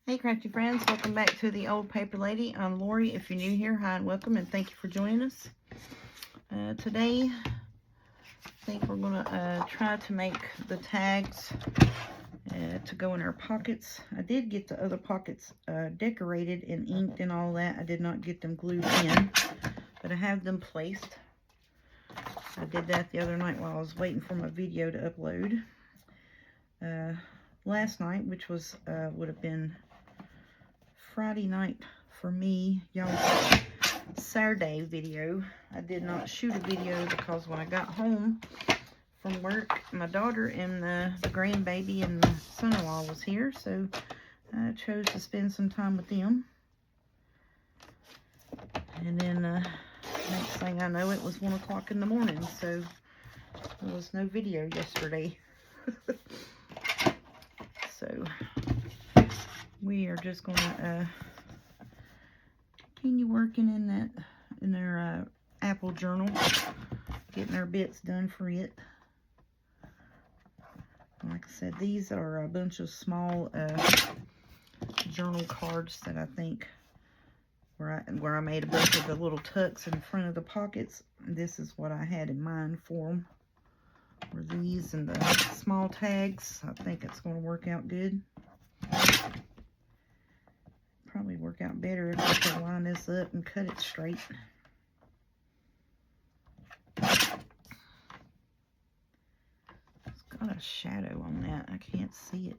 Hey crafty friends, welcome back to the Old Paper Lady. I'm Lori. If you're new here, hi and welcome, and thank you for joining us. Today, I think we're going to try to make the tags to go in our pockets. I did get the other pockets decorated and inked and all that. I did not get them glued in, but I have them placed. I did that the other night while I was waiting for my video to upload. Last night, which was would have been Friday night for me, y'all's Saturday video. I did not shoot a video because when I got home from work, my daughter and the grandbaby and the son-in-law was here, so I chose to spend some time with them. And then next thing I know, it was 1 o'clock in the morning, so there was no video yesterday. So we are just going to continue working in their Apple journal, getting our bits done for it. Like I said, these are a bunch of small journal cards that I think where I made a bunch of the little tucks in front of the pockets. This is what I had in mind for them. Were these and the small tags. I think it's going to work out good. Probably work out better if I could line this up and cut it straight. It's got a shadow on that. I can't see it.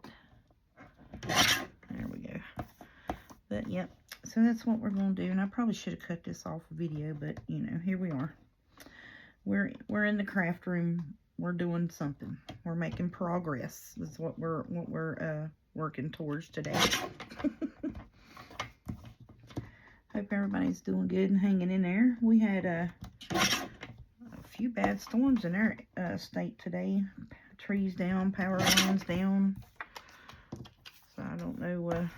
There we go. But yep, so that's what we're going to do. And I probably should have cut this off video, but you know, here we are. We're in the craft room. We're doing something. We're making progress. That's what we're working towards today. Hope everybody's doing good and hanging in there. We had a few bad storms in our state today. Trees down, power lines down. So I don't know.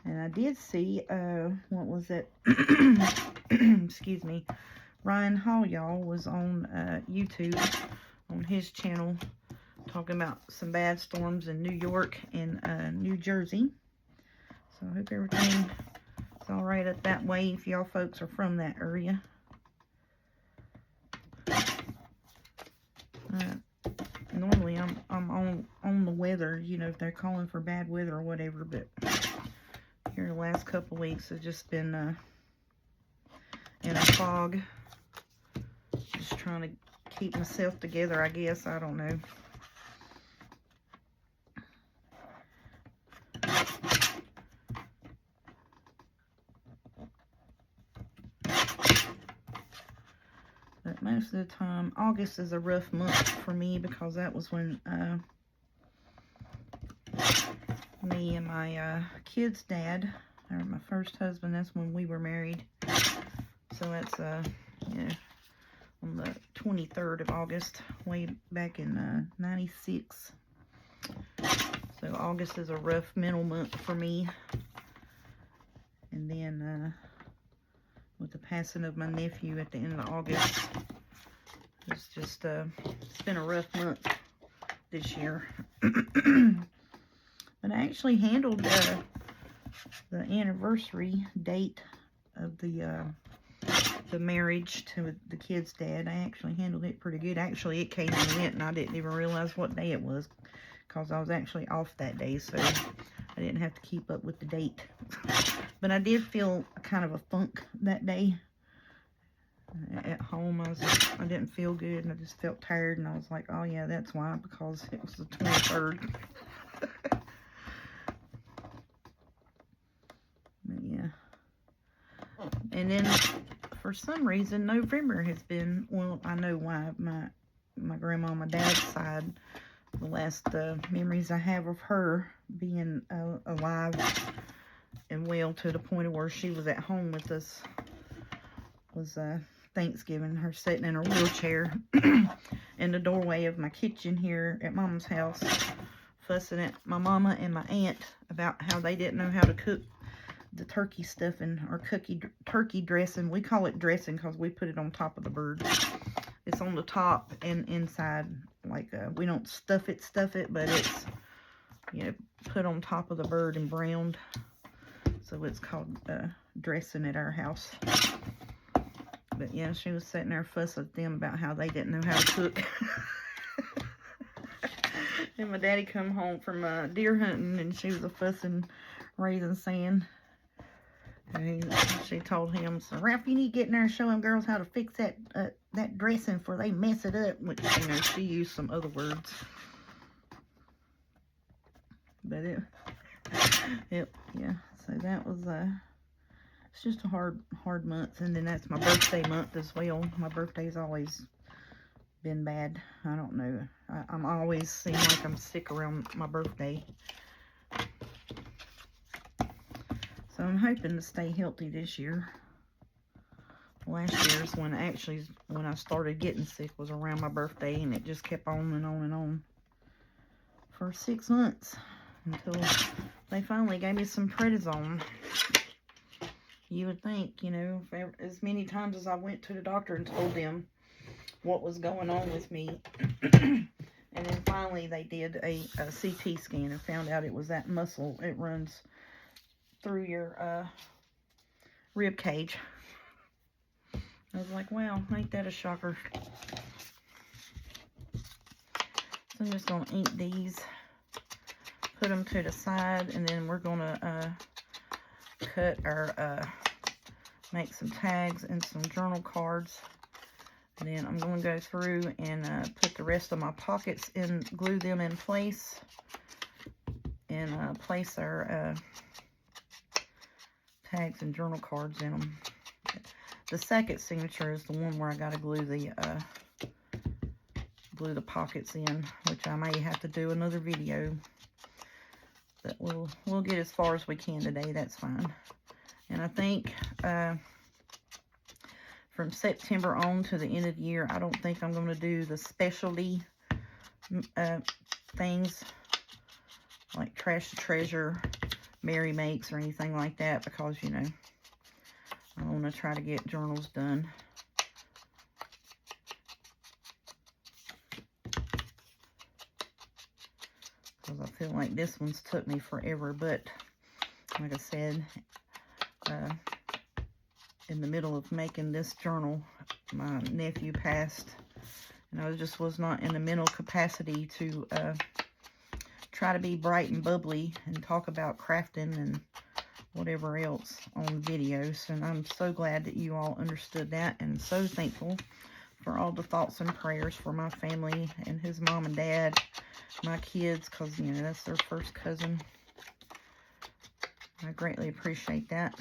And I did see, what was it? Excuse me. Ryan Hall, y'all, was on YouTube on his channel talking about some bad storms in New York and New Jersey. So I hope everything is all right up that way if y'all folks are from that area. Normally I'm on the weather, you know, if they're calling for bad weather or whatever, but here the last couple weeks I've just been in a fog. Just trying to keep myself together, I guess. I don't know. But most of the time, August is a rough month for me because that was when me and my kid's dad, or my first husband, that's when we were married. So that's, you know, on the 23rd of August, way back in 96. So August is a rough middle month for me. And then with the passing of my nephew at the end of August, it's just, it's been a rough month this year. But I actually handled the anniversary date of the marriage to the kid's dad. I actually handled it pretty good. Actually, it came and went, and I didn't even realize what day it was because I was actually off that day, so I didn't have to keep up with the date. But I did feel kind of a funk that day at home. I didn't feel good, and I just felt tired, and I was like, oh yeah, that's why, because it was the 23rd. But yeah. And then for some reason, November has been, well, I know why. My grandma on my dad's side, the last memories I have of her being alive and well to the point of where she was at home with us was Thanksgiving. Her sitting in her wheelchair in the doorway of my kitchen here at Mama's house, fussing at my mama and my aunt about how they didn't know how to cook the turkey stuffing or turkey dressing. We call it dressing because we put it on top of the bird. It's on the top and inside. Like we don't stuff it, but it's you know, put on top of the bird and browned. So it's called dressing at our house. But yeah, she was sitting there fussing at them about how they didn't know how to cook. And my daddy come home from deer hunting, and she was a fussing, raising sand. And she told him, so Ralph, you need to get in there and show them girls how to fix that that dressing before they mess it up. Which, you know, she used some other words. But yeah. So that was it's just a hard month, and then that's my birthday month as well. My birthday's always been bad. I don't know. I'm always seem like I'm sick around my birthday. So I'm hoping to stay healthy this year. Last year's when I started getting sick was around my birthday, and it just kept on and on and on for 6 months until they finally gave me some prednisone. You would think, you know, as many times as I went to the doctor and told them what was going on with me, and then finally they did a CT scan and found out it was that muscle. It runs through your rib cage. I was like, wow, ain't that a shocker? So I'm just gonna eat these, put them to the side, and then we're gonna cut our make some tags and some journal cards. And then I'm going to go through and put the rest of my pockets in, glue them in place, and place our tags and journal cards in them. The second signature is the one where I got to glue the pockets in, which I may have to do another video. But we'll get as far as we can today. That's fine. And I think from September on to the end of the year, I don't think I'm going to do the specialty things like Trash to Treasure, Mary Makes, or anything like that, because, you know, I want to try to get journals done. Because I feel like this one's took me forever, but like I said, in the middle of making this journal, my nephew passed, and I just was not in the mental capacity to try to be bright and bubbly and talk about crafting and whatever else on videos. And I'm so glad that you all understood that, and so thankful for all the thoughts and prayers for my family and his mom and dad, my kids, because, you know, that's their first cousin. I greatly appreciate that.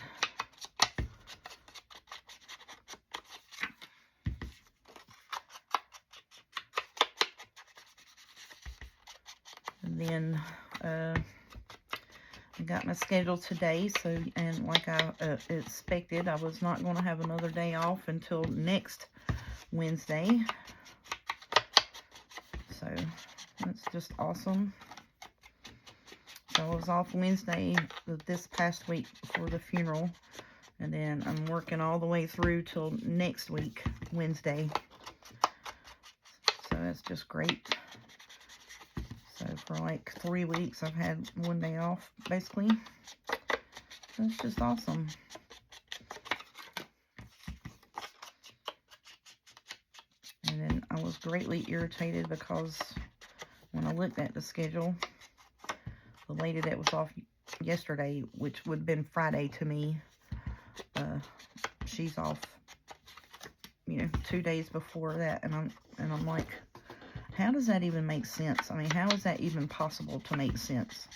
And then I got my schedule today, so, and like I expected, I was not going to have another day off until next Wednesday. So that's just awesome. So I was off Wednesday this past week for the funeral, and then I'm working all the way through till next week, Wednesday. So that's just great. So for like 3 weeks, I've had one day off, basically. That's just awesome. And then I was greatly irritated because when I looked at the schedule, the lady that was off yesterday, which would have been Friday to me, she's off, you know, 2 days before that, and I'm like, how does that even make sense? I mean, how is that even possible to make sense?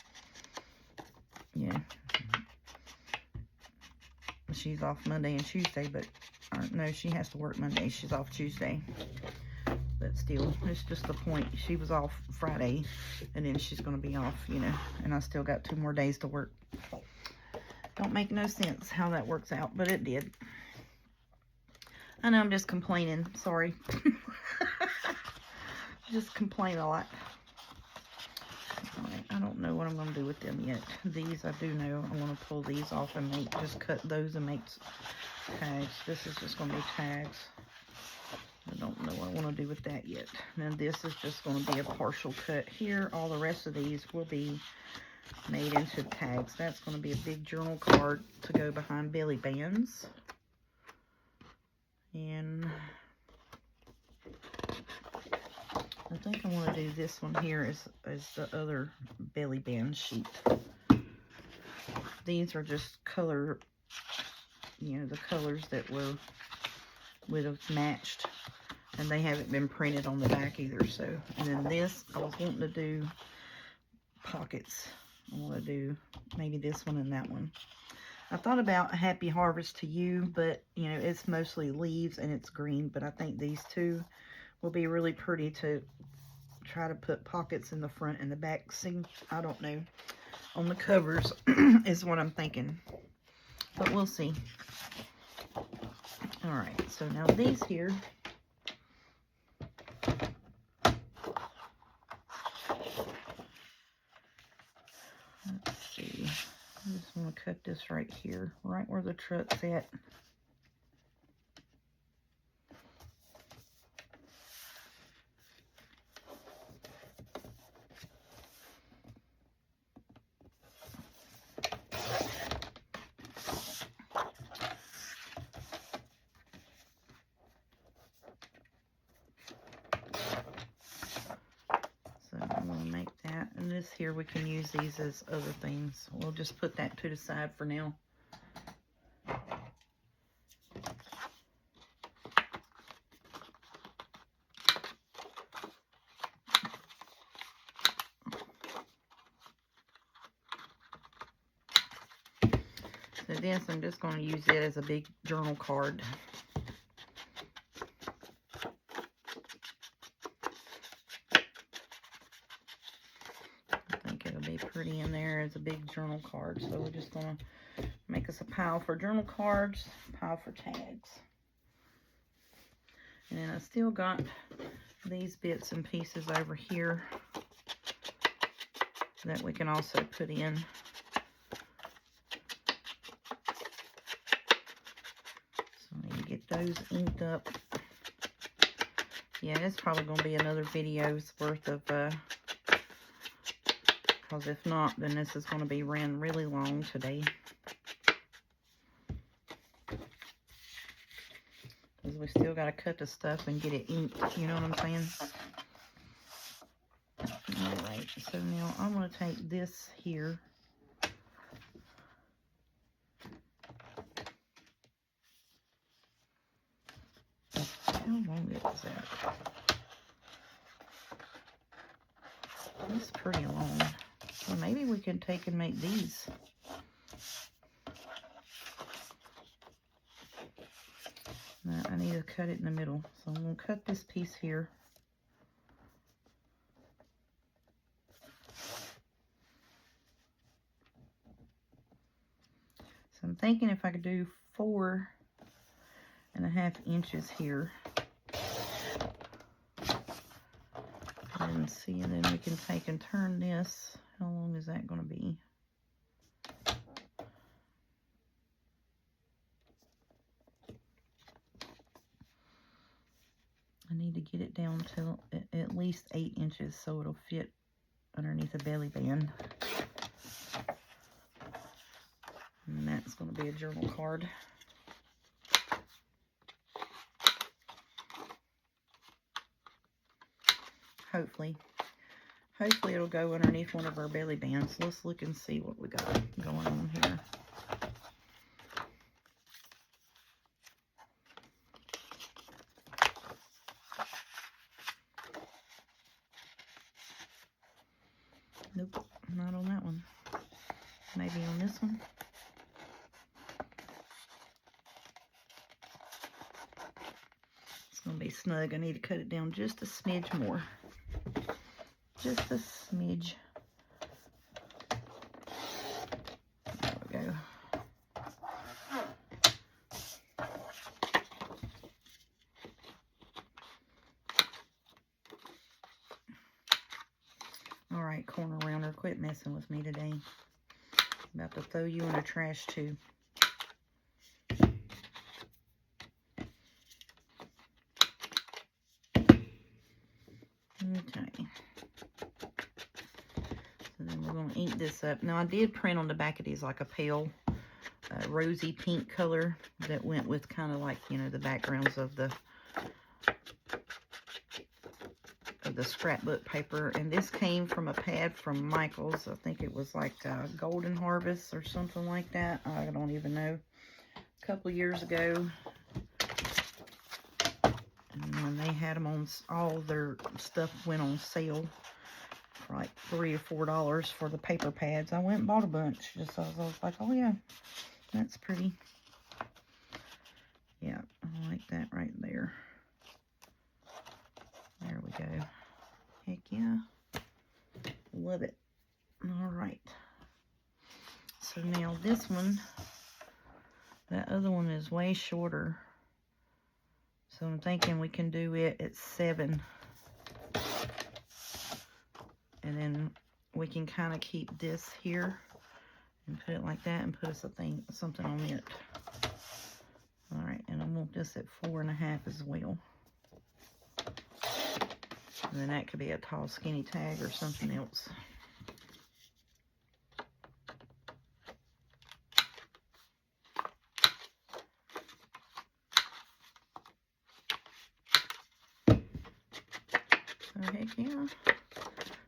Yeah. She's off Monday and Tuesday, but no, she has to work Monday. She's off Tuesday. But still, it's just the point. She was off Friday, and then she's going to be off, you know, and I still got 2 more days to work. Don't make no sense how that works out, but it did. I know I'm just complaining. Sorry. Just complain a lot. Alright, I don't know what I'm going to do with them yet. These, I do know. I want to pull these off and just cut those and make tags. This is just going to be tags. I don't know what I want to do with that yet. Now this is just going to be a partial cut here. All the rest of these will be made into tags. That's going to be a big journal card to go behind belly bands. And I think I want to do this one here as the other belly band sheet. These are just color, you know, the colors that would have matched, and they haven't been printed on the back either. So, and then this, I was wanting to do pockets. I want to do maybe this one and that one. I thought about Happy Harvest to You, but you know, it's mostly leaves and it's green, but I think these two will be really pretty to try to put pockets in the front and the back. See, I don't know. On the covers is what I'm thinking, but we'll see. All right, so now these here, let's see, I just want to cut this right here, right where the truck's at. This here, we can use these as other things. We'll just put that to the side for now. So this, I'm just going to use it as a big journal card. Pretty in there as a big journal card. So we're just going to make us a pile for journal cards, pile for tags. And then I still got these bits and pieces over here that we can also put in. So I need to get those inked up. Yeah, it's probably going to be another video's worth of because if not, then this is going to be ran really long today. Because we still got to cut the stuff and get it inked, you know what I'm saying? Alright, so now I'm going to take this here. How long is that? It's pretty long. So maybe we can take and make these. Now, I need to cut it in the middle. So I'm going to cut this piece here. So I'm thinking if I could do 4.5 inches here. And see, and then we can take and turn this. How long is that going to be? I need to get it down to at least 8 inches so it'll fit underneath the belly band. And that's going to be a journal card. Hopefully it'll go underneath one of our belly bands. Let's look and see what we got going on here. Nope, not on that one. Maybe on this one. It's going to be snug. I need to cut it down just a smidge more. Just a smidge. There we go. All right, corner rounder, quit messing with me today. About to throw you in the trash too. this up. Now, I did print on the back of these like a pale rosy pink color that went with kind of like, you know, the backgrounds of the scrapbook paper. And this came from a pad from Michaels. I think it was like Golden Harvest or something like that. I don't even know. A couple years ago. And when they had them on, all their stuff went on sale for like $3 or $4 for the paper pads. I went and bought a bunch just so I was like, oh yeah, that's pretty. Yeah, I like that right there. There we go. Heck yeah. Love it. All right. So now this one, that other one is way shorter. So I'm thinking we can do it at 7. And then we can kind of keep this here and put it like that and put us something on it. All right, and I want this at 4.5 as well. And then that could be a tall skinny tag or something else. So heck yeah.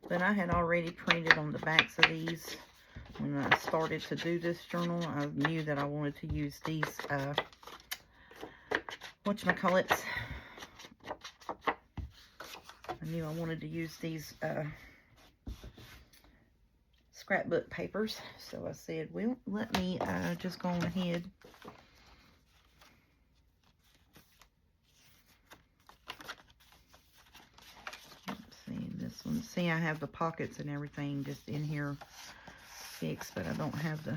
But I had already printed on the backs of these. When I started to do this journal, I knew that I wanted to use these, whatchamacallits. I knew I wanted to use these scrapbook papers. So I said, well, let me just go on ahead. Let's see, this one. See, I have the pockets and everything just in here fixed, but I don't have the,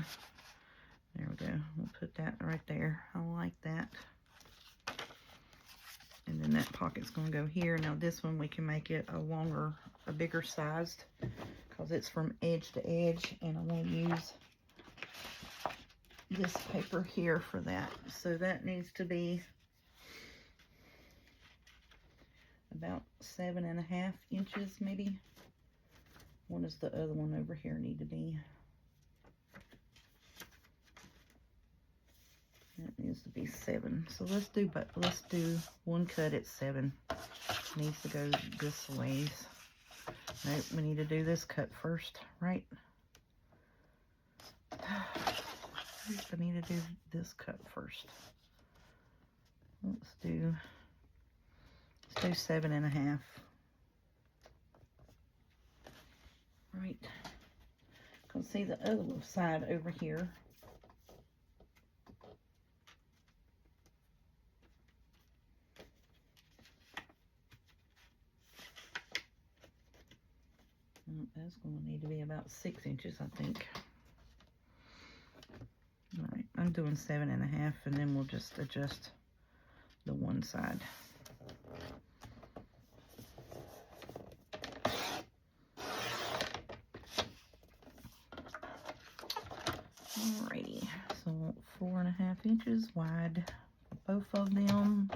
there we go. We'll put that right there. I like that. And then that pocket's going to go here. Now this one we can make it a bigger sized, because it's from edge to edge, and I want to use this paper here for that. So that needs to be about 7.5 inches maybe. What does the other one over here need to be? That needs to be 7. So let's do one cut at 7. It needs to go this ways. Nope, we need to do this cut first, right? I need to do this cut first. Let's do 7.5. Right. Because see the other side over here. That's going to need to be about 6 inches, I think. All right, I'm doing 7.5, and then we'll just adjust the one side. Alrighty, so 4.5 inches wide for both of them.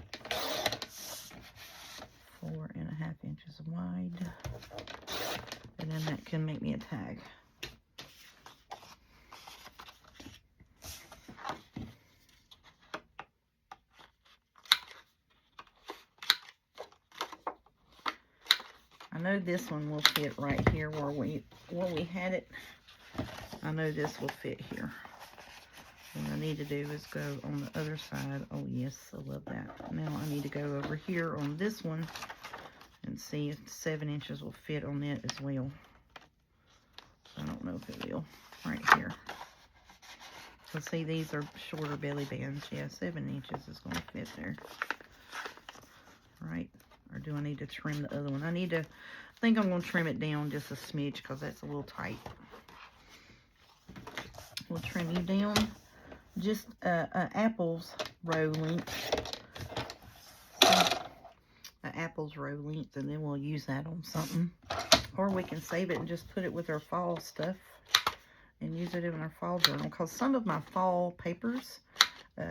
4.5 inches wide. And then that can make me a tag. I know this one will fit right here where we had it. I know this will fit here. What I need to do is go on the other side. Oh yes, I love that. Now I need to go over here on this one and see if 7 inches will fit on it as well. I don't know if it will. Right here. So see, these are shorter belly bands. Yeah, 7 inches is going to fit there. Right. Or do I need to trim the other one? I think I'm going to trim it down just a smidge because that's a little tight. We'll trim you down just apple's row length. An apple's row length, and then we'll use that on something. Or we can save it and just put it with our fall stuff and use it in our fall journal. Because some of my fall papers,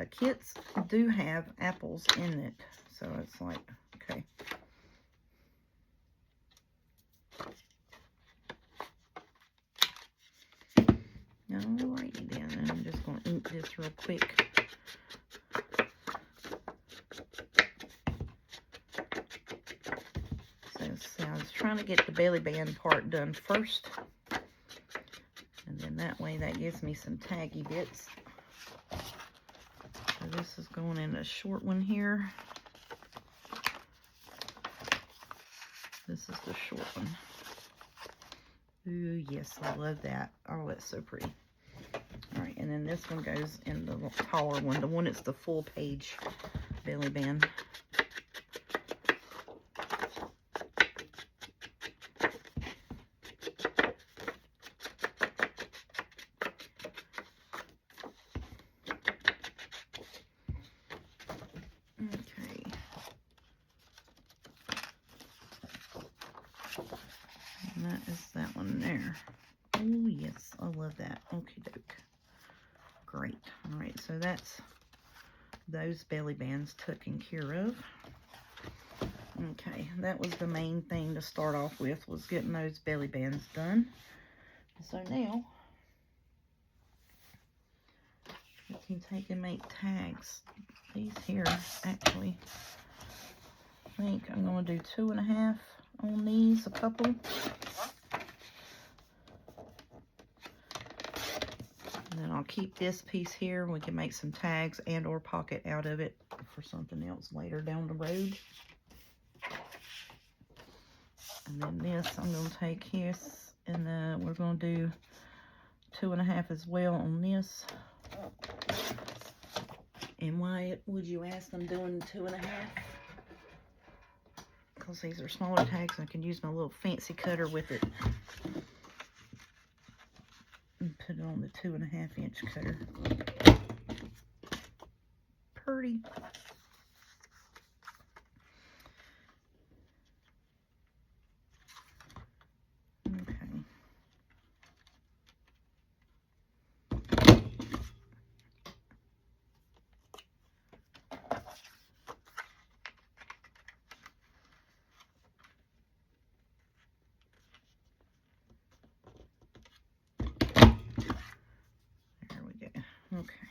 kits, do have apples in it. So it's like, okay. this real quick. So I was trying to get the belly band part done first. And then that way that gives me some taggy bits. So this is going in a short one here. This is the short one. Ooh, yes, I love that. Oh, that's so pretty. All right, and then this one goes in the taller one, the one that's the full page belly band. Okay. And that is that one there. Oh, yes, I love that. Okie doke. Great. All right, so that's those belly bands taken care of. Okay, that was the main thing to start off with, was getting those belly bands done. So now, we can take and make tags. These here, actually, I think I'm going to do 2.5 on these, a couple. And then I'll keep this piece here. We can make some tags and or pocket out of it for something else later down the road. And then this, I'm going to take this, and we're going to do 2.5 as well on this. And why would you ask I'm doing 2.5? Because these are smaller tags, I can use my little fancy cutter with it. And put it on the 2.5-inch cutter. Pretty. Okay. There we go. Okay.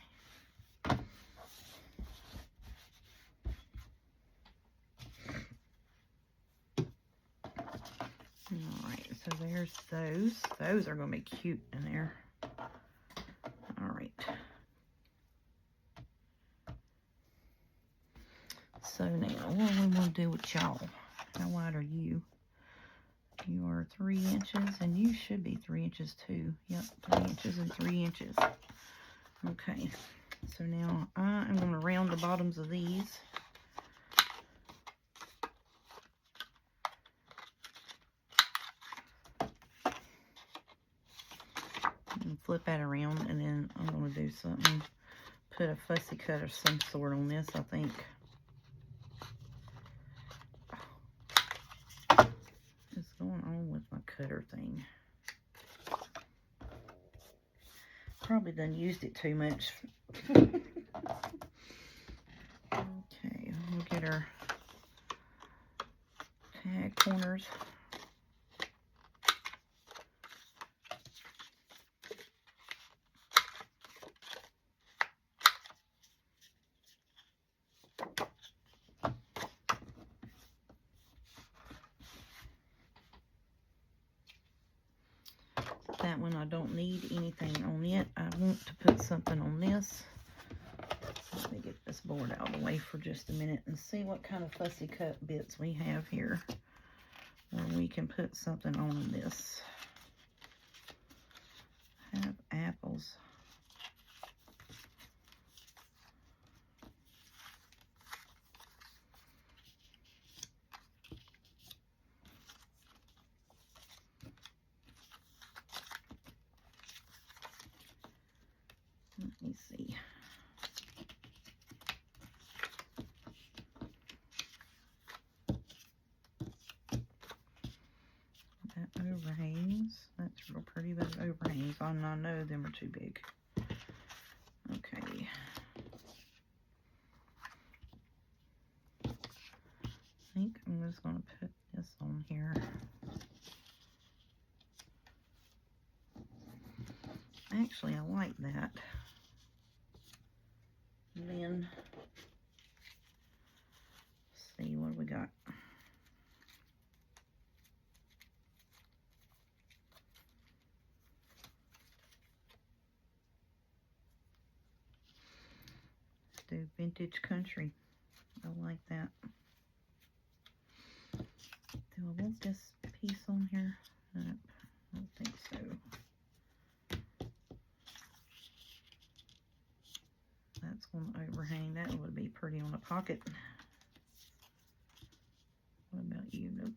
Alright, so there's those. Those are going to be cute in there. Alright. So now, what do we want to do with y'all? How wide are you? You are 3 inches, and you should be 3 inches too. Yep, 3 inches and 3 inches. Okay, so now I am going to round the bottoms of these. And flip that around, and then I'm going to do something. Put a fussy cut of some sort on this, I think. What's going on with my cutter thing? Probably done used it too much. Okay, we'll get our tag corners. That one I don't need anything on it. I want to put something on this. Let me get this board out of the way for just a minute and see what kind of fussy cut bits we have here where we can put something on this. Have apples. Let me see. That overhangs. That's real pretty. Those overhangs. I know them are too big. Okay. I think I'm just going to put this on here. Actually, I like that. And then, let's see what we got. Let's do Vintage Country. I like that. Do I want this piece on here? Nope, I don't think so. That's going to overhang. That would be pretty on a pocket. What about you? Nope.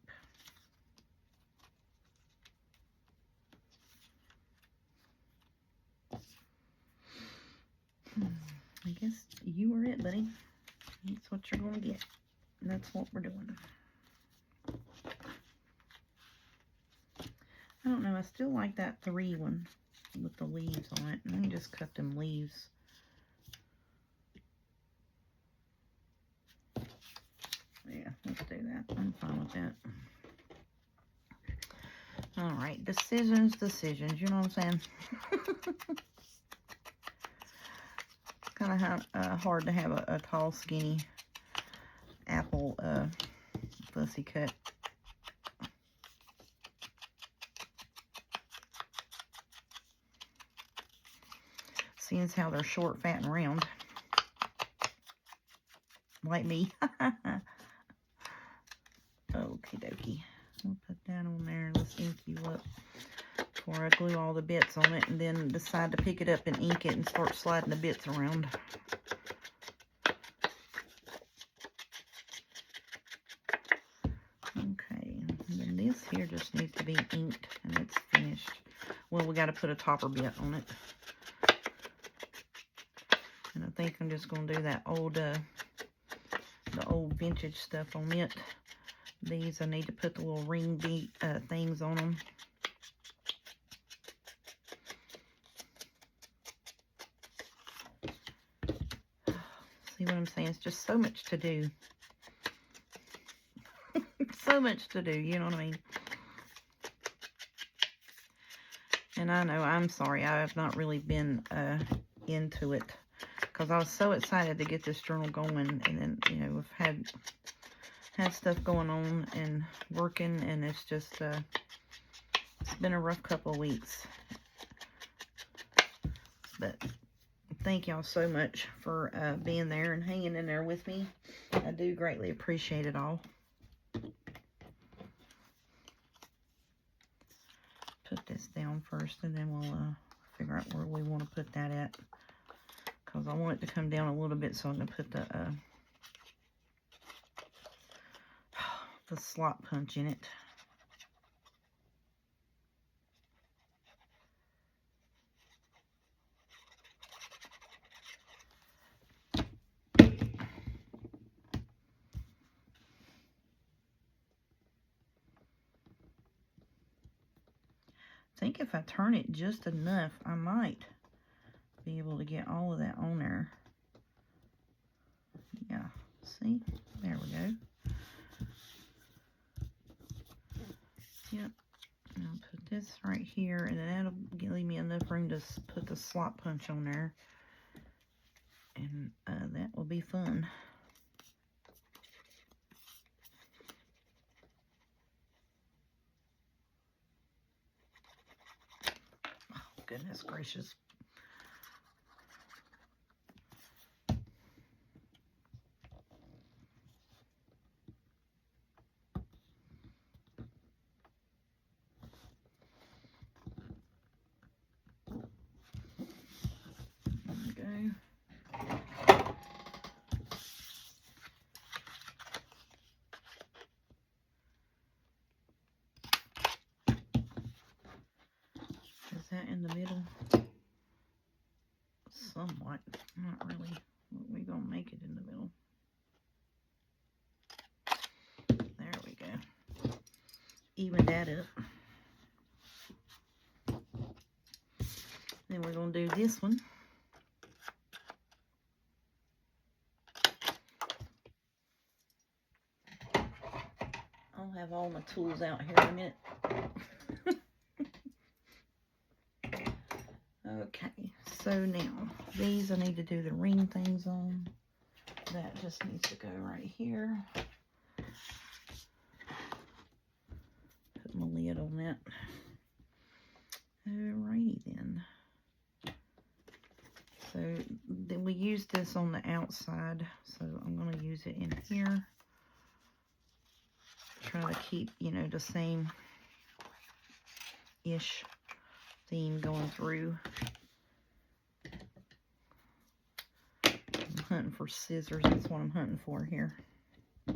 I guess you are it, buddy. That's what you're going to get. And that's what we're doing. I don't know. I still like that 3 one with the leaves on it. Let me just cut them leaves. Yeah, let's do that. I'm fine with that. Alright, decisions. You know what I'm saying? It's kind of hard to have a tall, skinny apple fussy cut. Seeing as how they're short, fat, and round. Like me. Okie dokie. We'll put that on there. Let's ink you up before I glue all the bits on it and then decide to pick it up and ink it and start sliding the bits around. Okay, and then this here just needs to be inked and it's finished. Well, we got to put a topper bit on it. And I think I'm just going to do that old, the old vintage stuff on it. These, I need to put the little ring bead things on them. See what I'm saying? It's just so much to do. So much to do, you know what I mean? And I know, I'm sorry, I have not really been into it. Because I was so excited to get this journal going. And then, you know, we've had stuff going on and working, and it's just it's been a rough couple of weeks, but thank y'all so much for being there and hanging in there with me. I do greatly appreciate it all. Put this down first, and then we'll figure out where we want to put that at, because I want it to come down a little bit so I can put the slot punch in it. I think if I turn it just enough, I might be able to get all of that on there. Yeah, see? There we go. Yep. And I'll put this right here, and then that'll leave me enough room to put the slot punch on there. And that will be fun. Oh, goodness gracious. There we go. Is that in the middle? Somewhat. Not really. We're going to make it in the middle. There we go. Even that up. Then we're going to do this one. I'll have all my tools out here in a minute. Okay, So now, these I need to do the ring things on. That just needs to go right here. Put my lid on that. Alrighty then. So then we use this on the outside, so I'm going to use it in here. Try to keep, you know, the same-ish theme going through. I'm hunting for scissors. That's what I'm hunting for here. I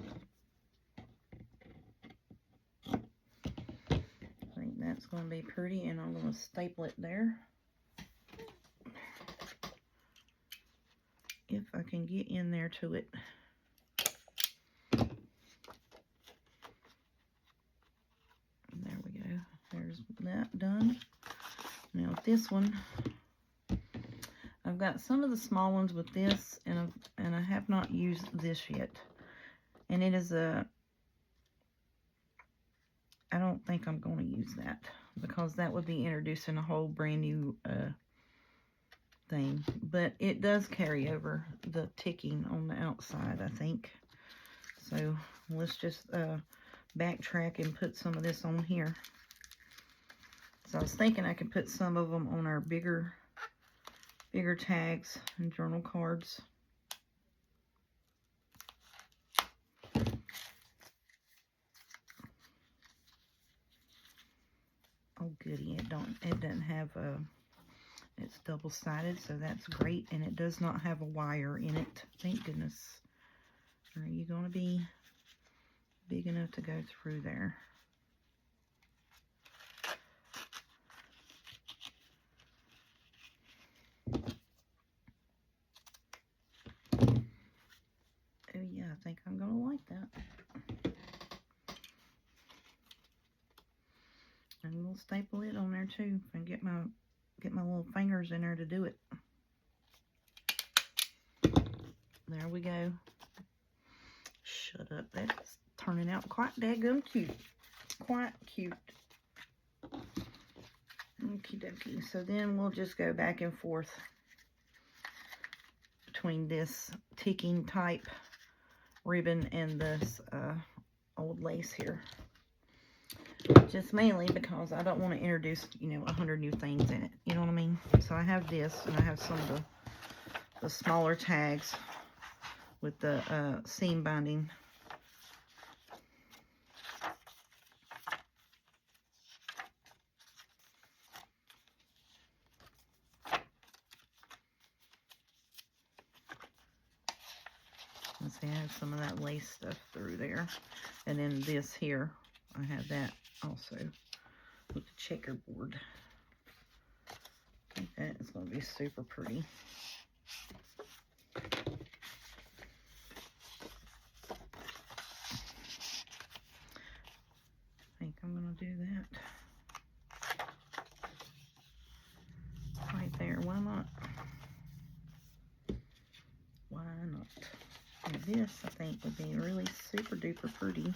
think that's going to be pretty, and I'm going to staple it there. If I can get in there to it. There we go. There's that done. Now this one, I've got some of the small ones with this, and I have not used this yet. And it is a, I don't think I'm going to use that, because that would be introducing a whole brand new thing. But it does carry over the ticking on the outside, I think. So let's just backtrack and put some of this on here. So I was thinking I could put some of them on our bigger tags and journal cards. Oh goody, it doesn't have a, it's double-sided, so that's great, and it does not have a wire in it. Thank goodness. Are you going to be big enough to go through there? Oh yeah, I think I'm going to like that. And we'll staple it on there too, and get my little fingers in there to do it. There we go. Shut up. That's turning out quite daggum cute. Quite cute. Okie dokie. So then we'll just go back and forth between this ticking type ribbon and this old lace here. Just mainly because I don't want to introduce, you know, 100 new things in it. You know what I mean? So I have this, and I have some of the smaller tags with the seam binding. Let's see, I have some of that lace stuff through there. And then this here, I have that also with the checkerboard. I think that is going to be super pretty. I think I'm going to do that right there. Why not? Why not? And this, I think, would be really super duper pretty.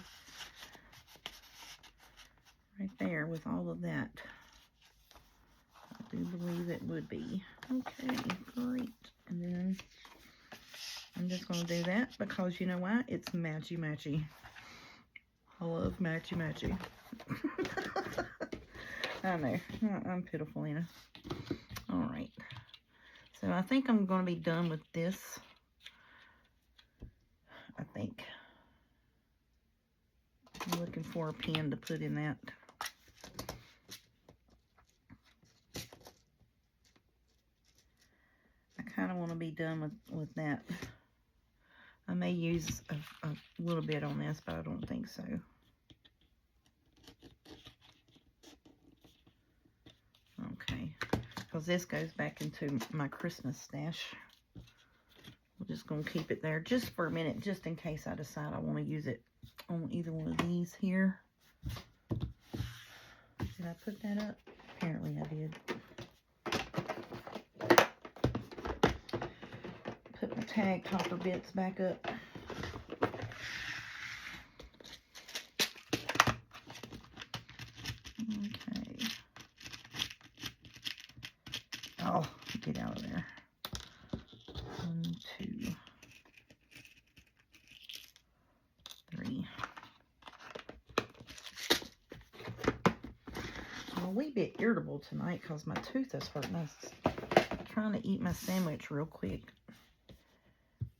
Right there with all of that. I do believe it would be. Okay, great. And then I'm just going to do that because you know why? It's matchy-matchy. I love matchy-matchy. I know. I'm pitiful, Anna. Alright. So I think I'm going to be done with this. I think. I'm looking for a pen to put in that. I kind of want to be done with that. I may use a little bit on this, but I don't think so. Okay, because this goes back into my Christmas stash. We're just going to keep it there just for a minute, just in case I decide I want to use it on either one of these here. Did I put that up? Apparently I did. Put my tag topper bits back up. Okay. Oh, get out of there. bit irritable tonight because my tooth is hurting. I'm trying to eat my sandwich real quick.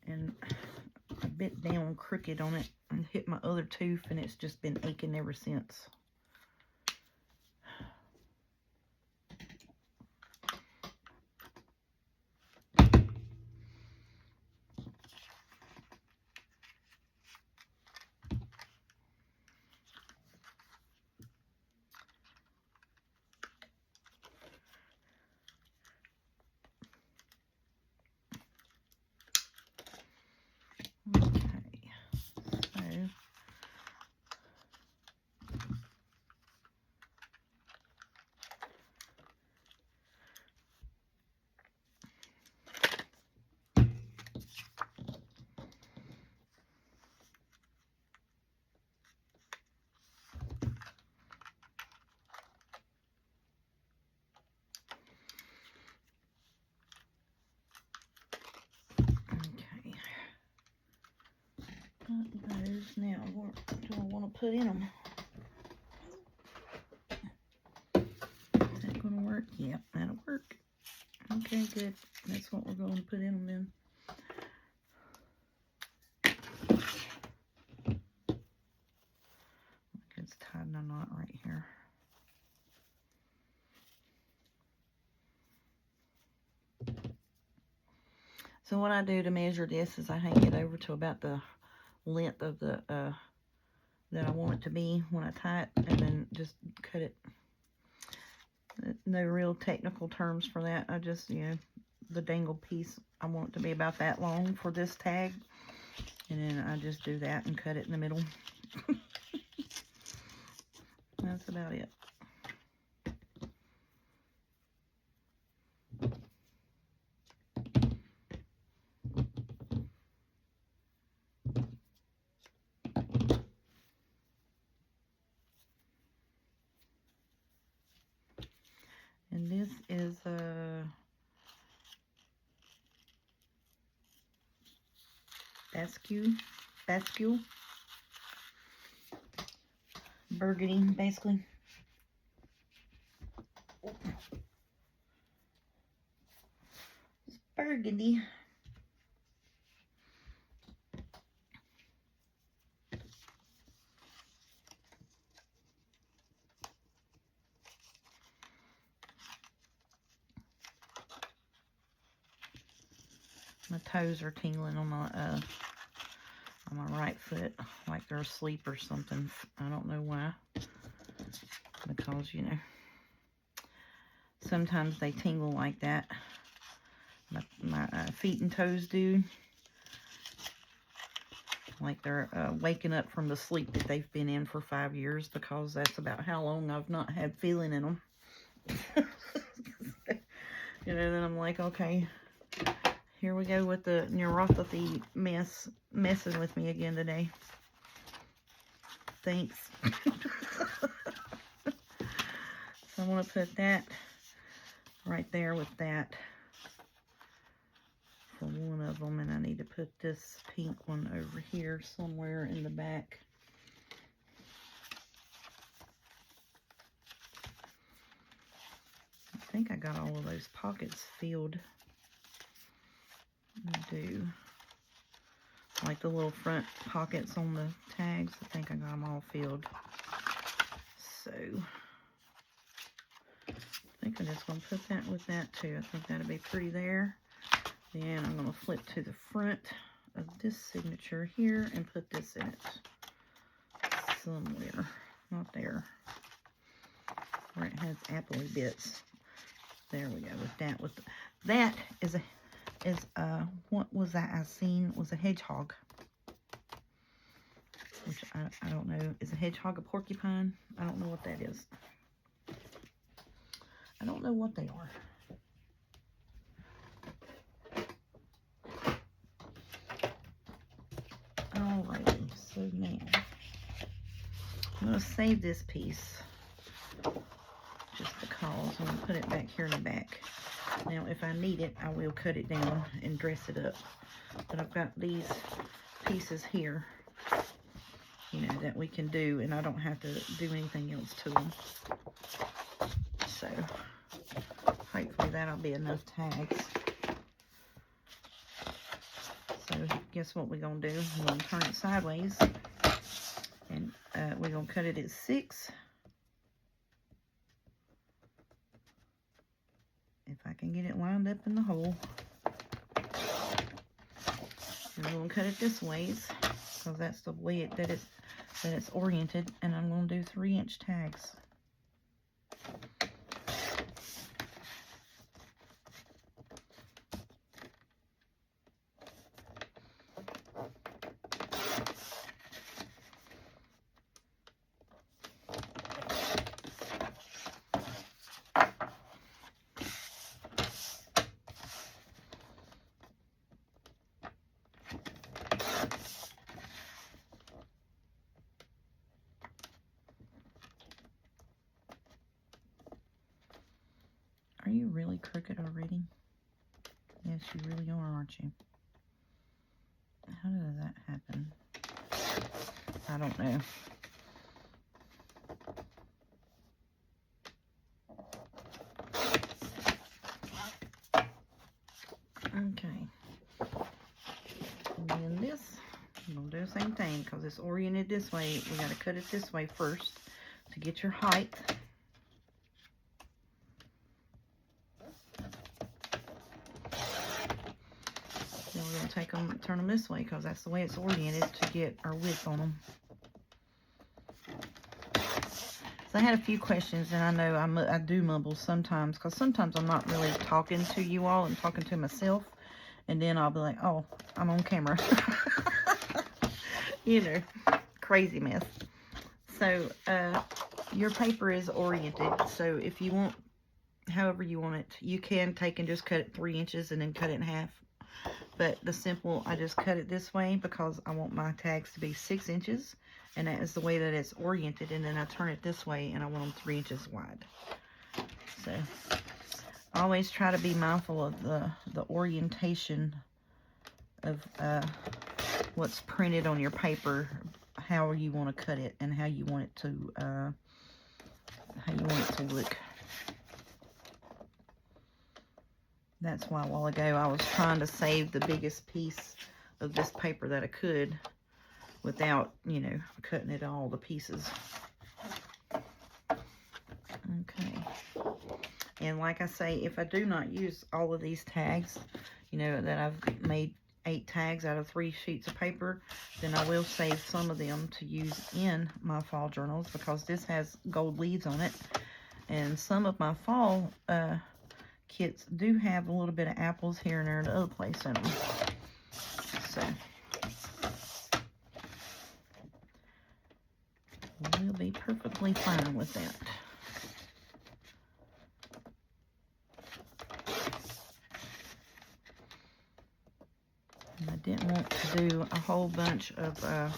And I bit down crooked on it and hit my other tooth, and it's just been aching ever since. Those now, what do I want to put in them? Is that going to work? Yep, that'll work. Okay, good. That's what we're going to put in them then. It's tied in a knot right here. So what I do to measure this is I hang it over to about the length of the that I want it to be when I tie it, and then just cut it. No real technical terms for that. I just, you know, the dangle piece, I want it to be about that long for this tag, and then I just do that and cut it in the middle. That's about it. And this is Basque burgundy, basically. It's burgundy. My toes are tingling on my right foot, like they're asleep or something. I don't know why. Because, you know, sometimes they tingle like that. My feet and toes do. Like they're waking up from the sleep that they've been in for 5 years, because that's about how long I've not had feeling in them. You know, then I'm like, okay, here we go with the neuropathy messing with me again today. Thanks. So I want to put that right there with that for one of them, and I need to put this pink one over here somewhere in the back. I think I got all of those pockets filled. I do. Like the little front pockets on the tags, I think I got them all filled. So I think I'm just going to put that with that too. I think that'll be pretty there. Then I'm going to flip to the front of this signature here and put this in it somewhere. Not there. Where it has appley bits. There we go with that. That is what was that I seen was a hedgehog. Which I don't know. Is a hedgehog a porcupine? I don't know what that is. I don't know what they are. Alrighty, so now I'm going to save this piece just because I'm going to put it back here in the back. Now, if I need it, I will cut it down and dress it up. But I've got these pieces here, you know, that we can do, and I don't have to do anything else to them. So hopefully that'll be enough tags. So guess what we're going to do? We're going to turn it sideways. And we're going to cut it at 6. If I can get it lined up in the hole. And I'm going to cut it this ways, because that's the way that it's oriented. And I'm going to do 3-inch tags. Are you really crooked already? Yes, you really are, aren't you? How does that happen? I don't know. Okay. And then this, I'm going to do the same thing because it's oriented this way. We got to cut it this way first to get your height. Then we're going to take them, turn them this way because that's the way it's oriented to get our width on them. So I had a few questions, and I know I do mumble sometimes because sometimes I'm not really talking to you all. I'm talking to myself, and then I'll be like, oh, I'm on camera. You know, crazy mess. So your paper is oriented, so if you want, however you want it, you can take and just cut it 3 inches and then cut it in half. But the simple, I just cut it this way because I want my tags to be 6 inches, and that is the way that it's oriented. And then I turn it this way, and I want them 3 inches wide. So always try to be mindful of the orientation of what's printed on your paper, how you want to cut it, and how you want it to look. That's why a while ago I was trying to save the biggest piece of this paper that I could without, you know, cutting it all to pieces. Okay. And like I say, if I do not use all of these tags, you know, that I've made 8 tags out of 3 sheets of paper, then I will save some of them to use in my fall journals because this has gold leaves on it. And some of my fall kits do have a little bit of apples here and there in the other place in them. So we'll be perfectly fine with that. And I didn't want to do a whole bunch of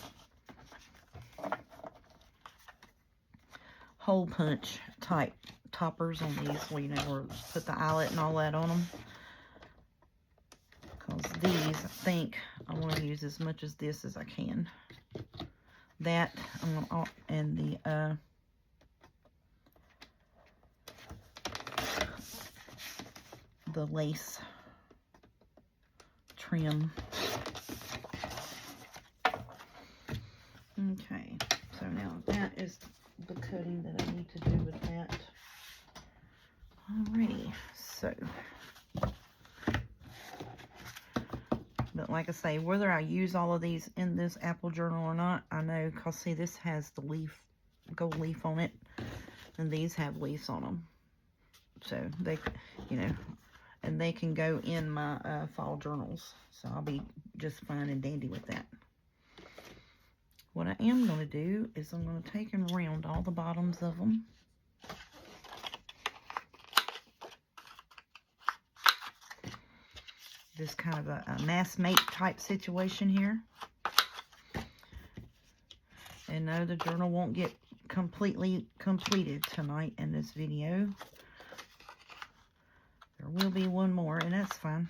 hole punch type toppers on these, well, you know, or put the eyelet and all that on them. Because these, I think, I want to use as much as this as I can. That, I'm going to, and the lace trim. Okay, so now that is the cutting that I need to do with that. Alrighty, so, but like I say, whether I use all of these in this apple journal or not, I know, because see, this has the leaf, gold leaf on it, and these have leaves on them. So they, you know, and they can go in my fall journals. So I'll be just fine and dandy with that. What I am going to do is I'm going to take and round all the bottoms of them. Just kind of a mass mate type situation here. And no, the journal won't get completely completed tonight in this video. There will be one more, and that's fine.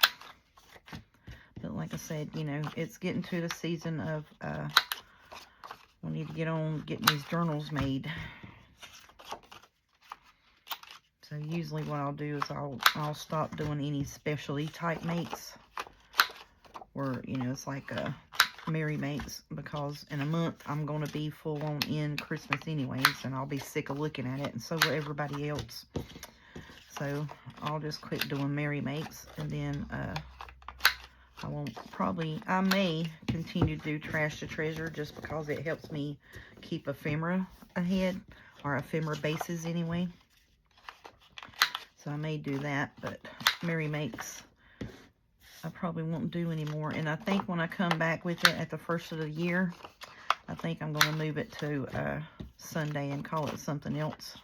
But like I said, you know, it's getting to the season of we need to get on getting these journals made. So So usually what I'll do is I'll stop doing any specialty type makes, or you know, it's like a Merry Makes, because in a month I'm going to be full on in Christmas anyways, and I'll be sick of looking at it, and so will everybody else. So I'll just quit doing Merry Makes, and then I may continue to do Trash to Treasure just because it helps me keep ephemera ahead, or ephemera bases anyway. So I may do that, but Merry Makes I probably won't do anymore. And I think when I come back with it at the first of the year, I think I'm going to move it to Sunday and call it something else.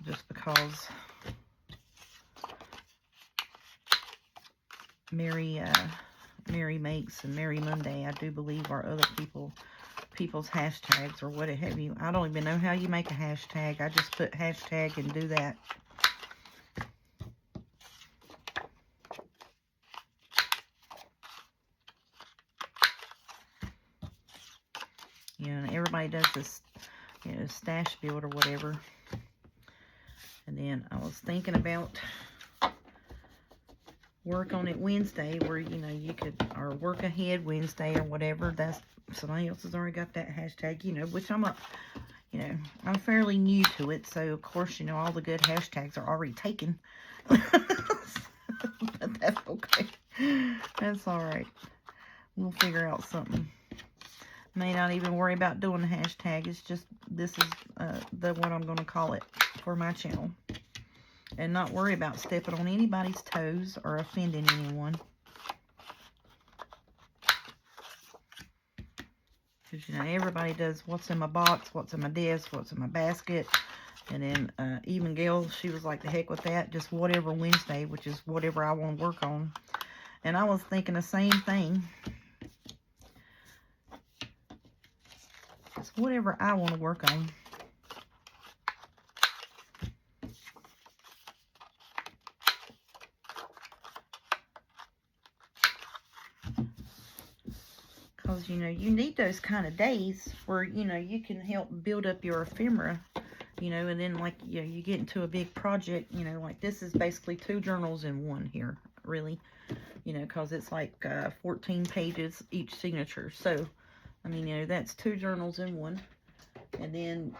Just because Merry Makes and Merry Monday, I do believe, are other people's hashtags or what have you. I don't even know how you make a hashtag. I just put hashtag and do that. You know, everybody does this, you know, stash build or whatever. And then I was thinking about work on it Wednesday, where, you know, you could, or work ahead Wednesday or whatever. That's, somebody else has already got that hashtag, you know, which I'm I'm fairly new to it. So, of course, you know, all the good hashtags are already taken. But that's okay. That's all right. We'll figure out something. May not even worry about doing the hashtag. It's just, this is what I'm going to call it for my channel. And not worry about stepping on anybody's toes or offending anyone. Because, you know, everybody does what's in my box, what's in my desk, what's in my basket. And then even Gail, she was like, the heck with that. Just whatever Wednesday, which is whatever I want to work on. And I was thinking the same thing. It's whatever I want to work on. Because, you know, you need those kind of days where, you know, you can help build up your ephemera, you know, and then, like, you know, you get into a big project, you know, like this is basically 2 journals in one here, really, you know, because it's like 14 pages each signature. So, I mean, you know, that's 2 journals in one. And then,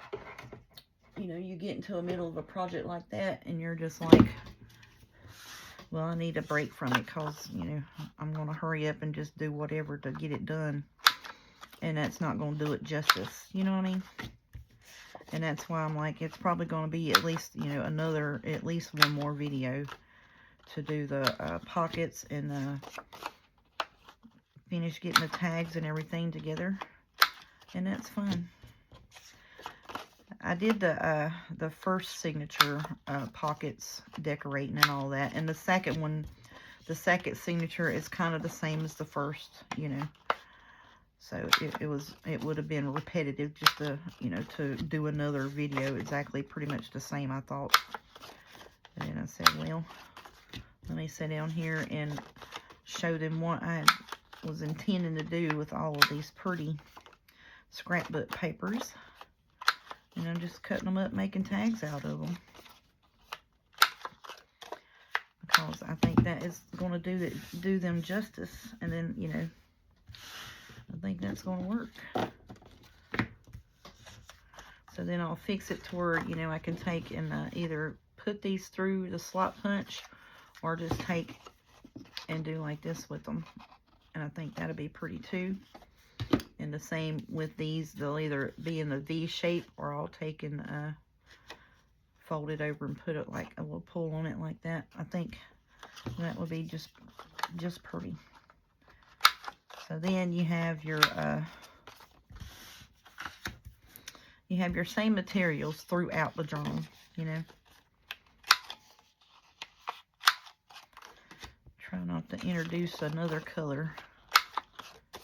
you know, you get into the middle of a project like that, and you're just like, well, I need a break from it because, you know, I'm going to hurry up and just do whatever to get it done. And that's not going to do it justice. You know what I mean? And that's why I'm like, it's probably going to be at least, you know, at least one more video to do the pockets and finish getting the tags and everything together. And that's fun. I did the first signature pockets decorating and all that, and the second one, the second signature is kind of the same as the first, you know. So it would have been repetitive just to, you know, to do another video exactly pretty much the same, I thought. And then I said, well, let me sit down here and show them what I was intending to do with all of these pretty scrapbook papers. And I'm just cutting them up, making tags out of them. Because I think that is going to do them justice. And then, you know, I think that's going to work. So then I'll fix it to where, you know, I can take and either put these through the slot punch or just take and do like this with them. And I think that'll be pretty too. And the same with these, they'll either be in the V shape or I'll take and fold it over and put it like a little pull on it like that. I think that would be just pretty. So then you have your same materials throughout the journal, you know. Try not to introduce another color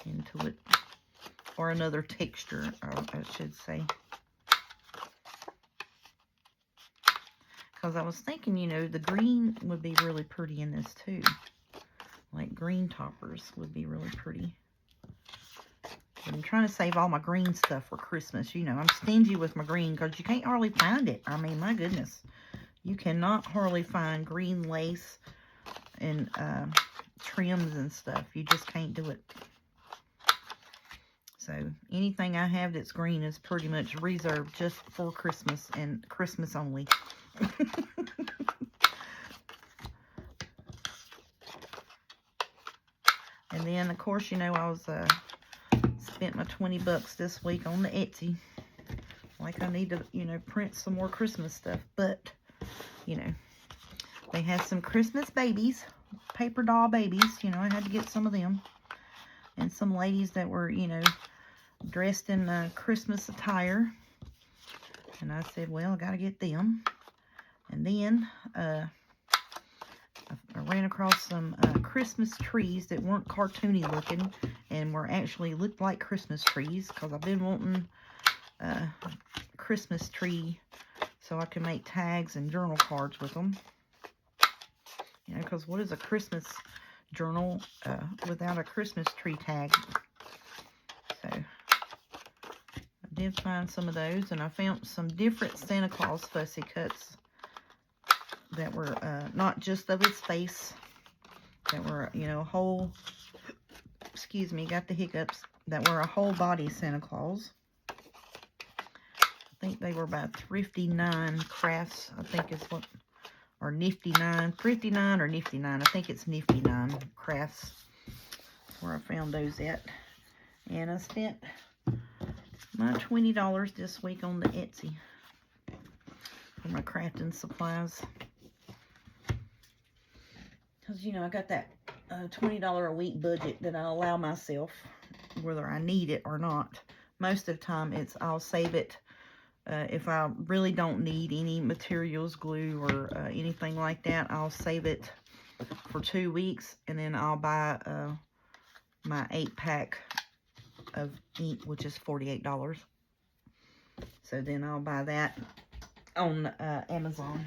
into it. Or another texture, I should say. Because I was thinking, you know, the green would be really pretty in this too. Like green toppers would be really pretty. But I'm trying to save all my green stuff for Christmas. You know, I'm stingy with my green because you can't hardly find it. I mean, my goodness. You cannot hardly find green lace and trims and stuff. You just can't do it. So anything I have that's green is pretty much reserved just for Christmas and Christmas only. And then, of course, you know, I was spent my 20 bucks this week on the Etsy. Like, I need to, you know, print some more Christmas stuff. But, you know, they have some Christmas babies, paper doll babies. You know, I had to get some of them. And some ladies that were, you know, dressed in Christmas attire. And I said, well, I got to get them. And then I ran across some Christmas trees that weren't cartoony looking and were actually looked like Christmas trees, because I've been wanting a Christmas tree so I can make tags and journal cards with them. You know, because what is a Christmas journal without a Christmas tree tag? So I did find some of those, and I found some different Santa Claus fussy cuts that were not just of his face, that were, you know, a whole, excuse me, got the hiccups, that were a whole body Santa Claus. I think they were by Thrifty 9 Crafts, I think is what, or Nifty 9, Thrifty 9 or Nifty 9, I think it's Nifty 9 Crafts. That's where I found those at. And I spent my $20 this week on the Etsy for my crafting supplies. Because, you know, I got that $20 a week budget that I allow myself, whether I need it or not. Most of the time, I'll save it if I really don't need any materials, glue, or anything like that. I'll save it for 2 weeks, and then I'll buy my 8-pack of ink, which is $48. So then I'll buy that on Amazon.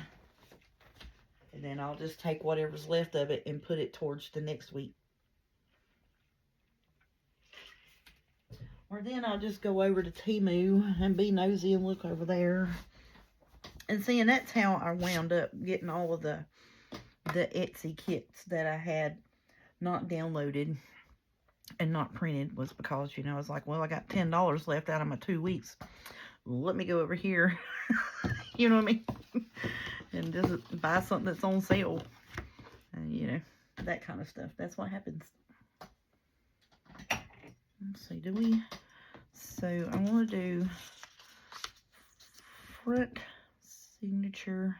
And then I'll just take whatever's left of it and put it towards the next week. Or then I'll just go over to Temu and be nosy and look over there. And see, and that's how I wound up getting all of the Etsy kits that I had not downloaded and not printed, was because, you know, I was like, well, I got $10 left out of my 2 weeks. Let me go over here. You know what I mean? And just buy something that's on sale. And, you know, that kind of stuff. That's what happens. Let's see, so I want to do front signature,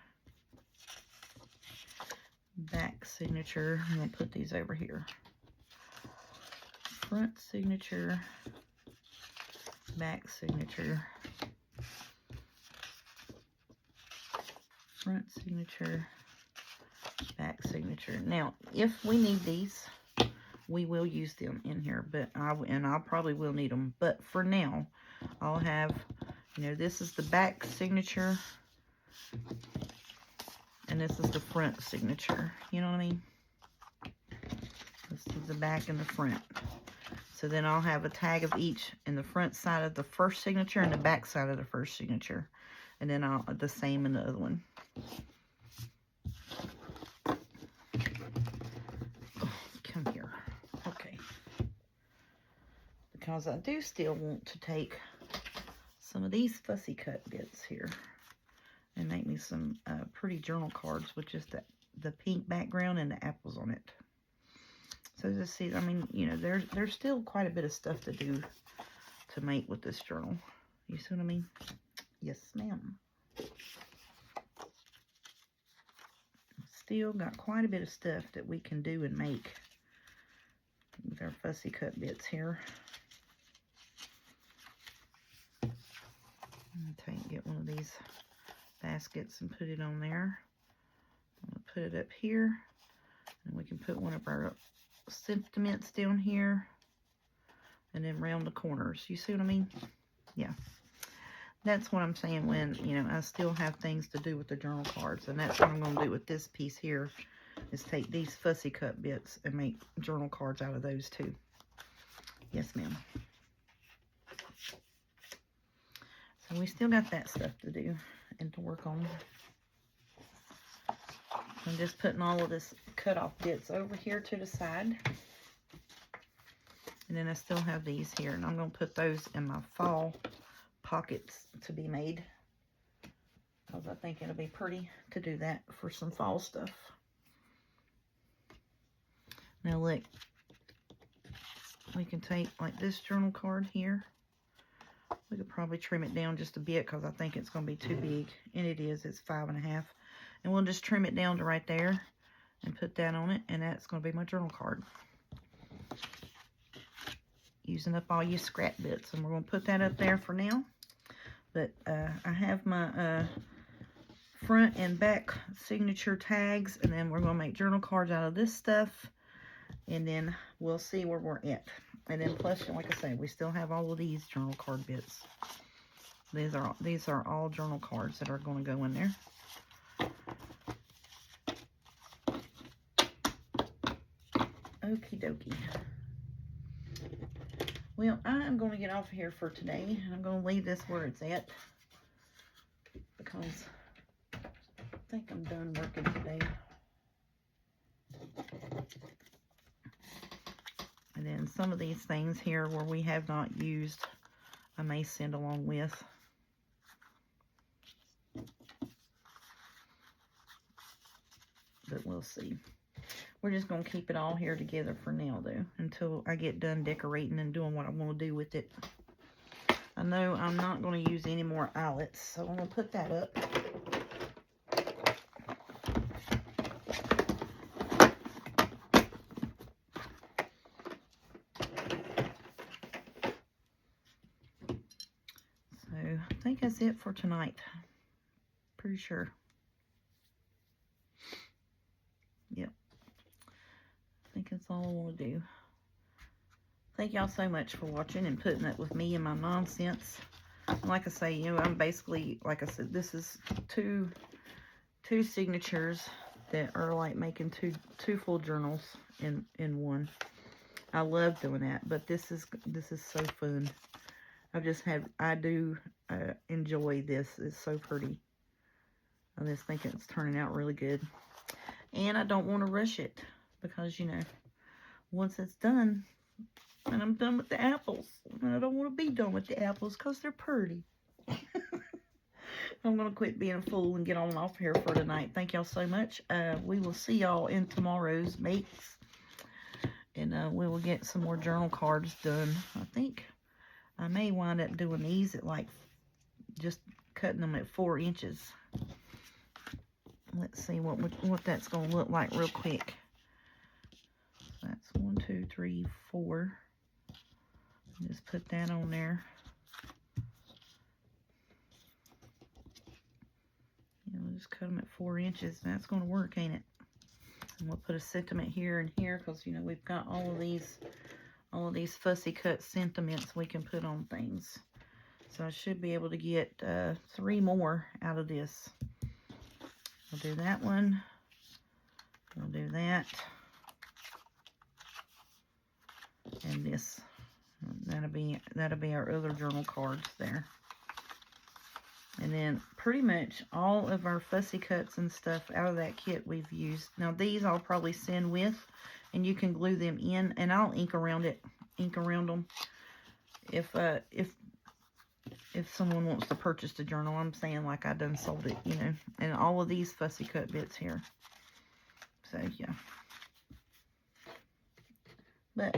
back signature. I'm going to put these over here. Front signature, back signature. Front signature, back signature. Now, if we need these, we will use them in here, but I probably will need them. But for now, I'll have, you know, this is the back signature, and this is the front signature. You know what I mean? This is the back and the front. So then I'll have a tag of each in the front side of the first signature and the back side of the first signature. And then I'll the same in the other one. Oh, come here. Okay. Because I do still want to take some of these fussy cut bits here and make me some pretty journal cards with just the pink background and the apples on it. So just see, I mean, you know, there's still quite a bit of stuff to do to make with this journal. You see what I mean? Yes, ma'am. Still got quite a bit of stuff that we can do and make with our fussy cut bits here. I'm going to get one of these baskets and put it on there. I'm going to put it up here, and we can put one of our sentiments down here, and then round the corners. You see what I mean? Yeah. That's what I'm saying when, you know, I still have things to do with the journal cards. And that's what I'm going to do with this piece here, is take these fussy cut bits and make journal cards out of those too. Yes, ma'am. So we still got that stuff to do and to work on. I'm just putting all of this cut off bits over here to the side. And then I still have these here, and I'm going to put those in my fall pockets to be made, because I think it'll be pretty to do that for some fall stuff. Now look, we can take like this journal card here. We could probably trim it down just a bit because I think it's going to be too big, and it is. It's 5.5, and we'll just trim it down to right there and put that on it, and that's going to be my journal card. Using up all your scrap bits, and we're going to put that up there for now. But I have my front and back signature tags, and then we're going to make journal cards out of this stuff, and then we'll see where we're at. And then plus, like I said, we still have all of these journal card bits. These are all journal cards that are going to go in there. Okie dokie. Well, I am going to get off of here for today, and I'm going to leave this where it's at, because I think I'm done working today. And then some of these things here where we have not used, I may send along with. But we'll see. We're just going to keep it all here together for now, though, until I get done decorating and doing what I want to do with it. I know I'm not going to use any more eyelets, so I'm going to put that up. So, I think that's it for tonight. Pretty sure. Yep. I think that's all I want to do. Thank y'all so much for watching and putting up with me and my nonsense. And like I say, you know, I'm basically, like I said, this is two signatures that are like making two full journals in one. I love doing that, but this is so fun. I do enjoy this. It's so pretty. I just think it's turning out really good. And I don't want to rush it, because, you know, once it's done, and I'm done with the apples, and I don't want to be done with the apples because they're pretty. I'm going to quit being a fool and get on off here for tonight. Thank y'all so much. We will see y'all in tomorrow's makes, and we will get some more journal cards done. I think I may wind up doing these at like, just cutting them at 4 inches. Let's see what that's going to look like real quick. That's 1, 2, 3, 4. Just put that on there. We'll just cut them at 4 inches. That's going to work, ain't it? And we'll put a sentiment here and here, because, you know, we've got all of these fussy cut sentiments we can put on things. So I should be able to get 3 more out of this. We'll do that one. We'll do that. And this. That'll be our other journal cards there. And then pretty much all of our fussy cuts and stuff out of that kit we've used. Now these I'll probably send with, and you can glue them in, and I'll ink around them. If someone wants to purchase the journal, I'm saying like I done sold it, you know. And all of these fussy cut bits here. So yeah. But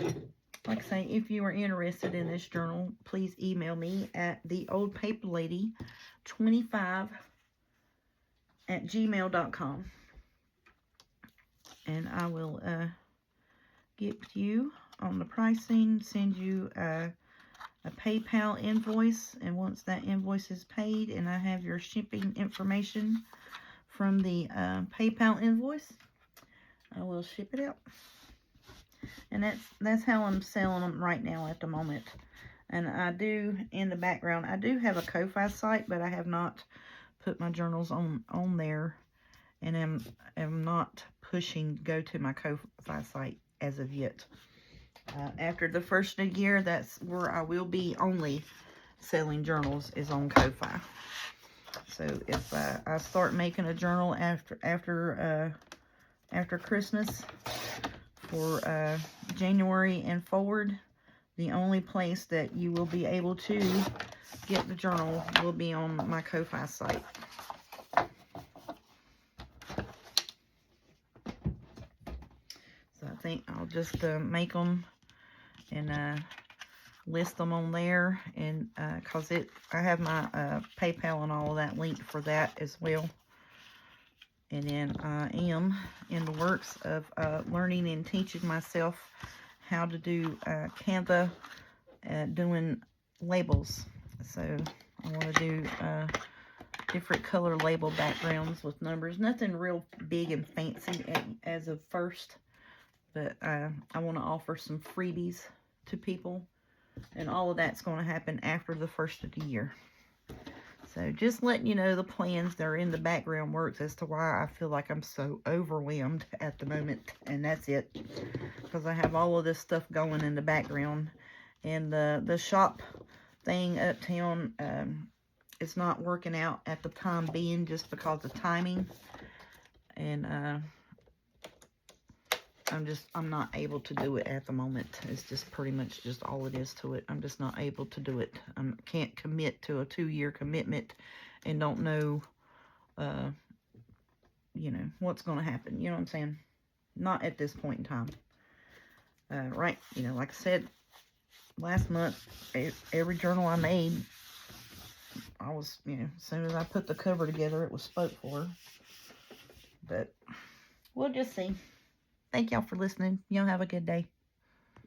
like I say, if you are interested in this journal, please email me at theoldpaperlady25@gmail.com. And I will get with you on the pricing, send you a PayPal invoice, and once that invoice is paid and I have your shipping information from the PayPal invoice, I will ship it out. And that's how I'm selling them right now at the moment. And I do, in the background, I do have a Ko-Fi site, but I have not put my journals on there, and am not pushing go to my Ko-Fi site as of yet. After the first new year, that's where I will be only selling journals, is on Ko-Fi. So if I start making a journal after after Christmas for January and forward. The only place that you will be able to get the journal will be on my Ko-Fi site. So I think I'll just make them and list them on there, and cause I have my PayPal and all of that linked for that as well. And then I am in the works of learning and teaching myself how to do Canva, doing labels. So I want to do different color label backgrounds with numbers. Nothing real big and fancy as of first, but I want to offer some freebies to people, and all of that's going to happen after the first of the year. So just letting you know the plans that are in the background works as to why I feel like I'm so overwhelmed at the moment. And that's it, because I have all of this stuff going in the background. And the shop thing uptown, it's not working out at the time being, just because of timing. And I'm not able to do it at the moment. It's just pretty much just all it is to it. I'm just not able to do it. I can't commit to a 2-year commitment and don't know, you know, what's going to happen. You know what I'm saying? Not at this point in time. Right, you know, like I said, last month, every journal I made, I was, you know, as soon as I put the cover together, it was spoke for. But we'll just see. Thank y'all for listening. Y'all have a good day.